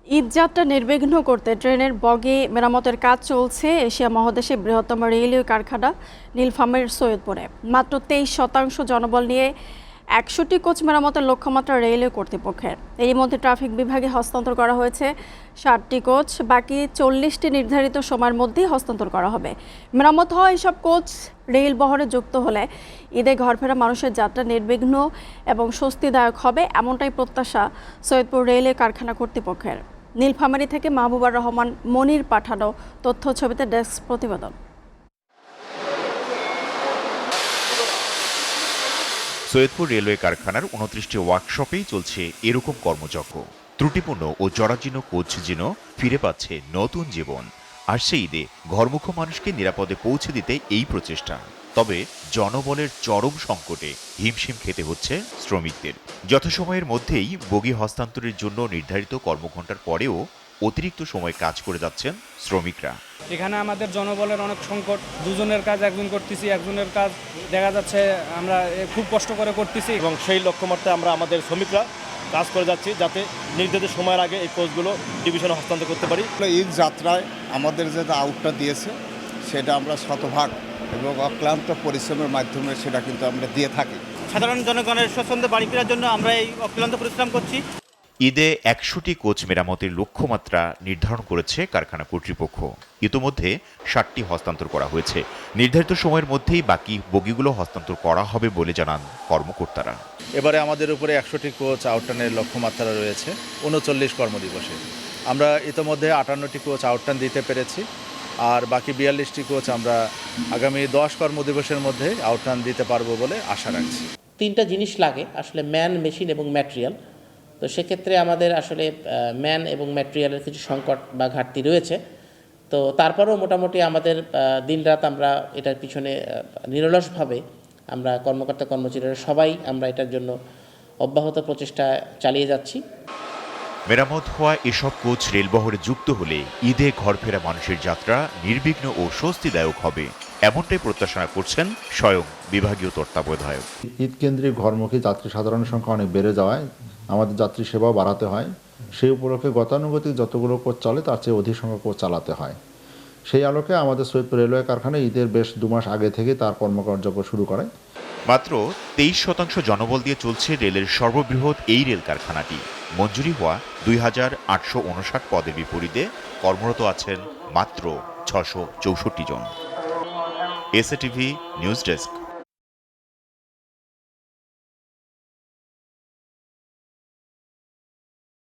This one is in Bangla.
ঈদযাত্রা নির্বিঘ্ন করতে ট্রেনের বগি মেরামতের কাজ চলছে এশিয়া মহাদেশের বৃহত্তম রেলওয়ে কারখানা নীলফামারীর সৈয়দপুরে। মাত্র 23% জনবল নিয়ে 100টি কোচ মেরামতের লক্ষ্যমাত্রা রেলওয়ে কর্তৃপক্ষের। এরই মধ্যে ট্রাফিক বিভাগে হস্তান্তর করা হয়েছে 60টি কোচ, বাকি 40টি নির্ধারিত সময়ের মধ্যেই হস্তান্তর করা হবে। মেরামত হওয়া এসব কোচ রেল বহরে যুক্ত হলে ঈদে ঘরফেরা মানুষের যাত্রা নির্বিঘ্ন এবং স্বস্তিদায়ক হবে, এমনটাই প্রত্যাশা সৈয়দপুর রেলওয়ে কারখানা কর্তৃপক্ষের। নীলফামারী থেকে মাহবুবার রহমান মনির পাঠানো তথ্য ছবিতে ডেস্ক প্রতিবেদন। সৈয়দপুর রেলওয়ে কারখানার 29টি ওয়ার্কশপেই চলছে এরকম কর্মযজ্ঞ। ত্রুটিপূর্ণ ও জরাজীর্ণ কোচ যেন ফিরে পাচ্ছে নতুন জীবন। আর সেই ঈদে ঘরমুখ মানুষকে নিরাপদে পৌঁছে দিতে এই প্রচেষ্টা। তবে জনবলের চরম সংকটে হিমশিম খেতে হচ্ছে শ্রমিকদের। যথাসময়ের মধ্যেই বগি হস্তান্তরের জন্য নির্ধারিত কর্মঘণ্টার পরেও অতিরিক্ত সময় কাজ করে যাচ্ছেন শ্রমিকরা। এখানে আমাদের জনবলের অনেক সংকট, দুজনের কাজ একজন করতেছি, একজনের কাজ দেখা যাচ্ছে আমরা খুব কষ্ট করে করতেছি এবং সেই লক্ষ্যমাত্রায় আমরা আমাদের শ্রমিকরা কাজ করে যাচ্ছি যাতে নির্ধারিত সময়ের আগে এই কোচগুলো ডিভিশনে হস্তান্তর করতে পারি। ঈদ যাত্রায় আমাদের যে আউটটা দিয়েছে সেটা আমরা শতভাগ এবং অক্লান্ত পরিশ্রমের মাধ্যমে সেটা কিন্তু আমরা দিয়ে থাকি। সাধারণ জনগণের স্বচ্ছন্দে বাড়ি ফেরার জন্য আমরা এই অক্লান্ত পরিশ্রম করছি। ঈদে 100টি কোচ মেরামতের লক্ষ্যমাত্রা নির্ধারণ করেছে কারখানা কর্তৃপক্ষ। ইতোমধ্যে 60টি হস্তান্তর করা হয়েছে। নির্ধারিত সময়ের মধ্যেই বাকি বগিগুলো হস্তান্তর করা হবে বলে জানান কর্মকর্তারা। এবারে আমাদের উপরে 100টি কোচ আউটটানের লক্ষ্যমাত্রা রয়েছে 39 কর্মদিবসে। আমরা ইতোমধ্যে 58টি কোচ আউটটান দিতে পেরেছি, আর বাকি 42টি কোচ আমরা আগামী 10 কর্মদিবসের মধ্যে আউটটান দিতে পারবো বলে আশা রাখছি। তিনটা জিনিস লাগে আসলে, ম্যান, মেশিন এবং ম্যাটেরিয়াল। তো সেক্ষেত্রে আমাদের আসলে ম্যান এবং ম্যাটেরিয়ালের কিছু সংকট বা ঘাটতি রয়েছে। তো তারপরেও মোটামুটি আমাদের দিনরাত আমরা এটার পিছনে নিরলসভাবে আমরা কর্মকর্তা কর্মচারীরা সবাই আমরা এটার জন্য অব্যাহত প্রচেষ্টা চালিয়ে যাচ্ছি। মেরামত হওয়া এসব কোচ রেলবহরে যুক্ত হলে ঈদে ঘরফেরা মানুষের যাত্রা নির্বিঘ্ন ও স্বস্তিদায়ক হবে, এমনটাই প্রত্যাশা করছেন স্বয়ং বিভাগীয় তত্ত্বাবধায়ক। ঈদ কেন্দ্রিক ঘরমুখী যাত্রী সাধারণের সংখ্যা অনেক বেড়ে যাওয়ায় আমাদের যাত্রী সেবাও বাড়াতে হয়। সেই উপলক্ষে গতানুগতিক যতগুলো কোচ চলে তার চেয়ে অধিক সংখ্যক কোচ চালাতে হয়। সেই আলোকে আমাদের সৈয়দপুর রেলওয়ে কারখানায় ঈদের বেশ 2 মাস আগে থেকে তার কর্মকার্য শুরু করে। মাত্র 23% জনবল দিয়ে চলছে রেলের সর্ববৃহৎ এই রেল কারখানাটি। মঞ্জুরি হওয়া 2859 পদের বিপরীতে কর্মরত আছেন মাত্র 664 জন। SATV news desk.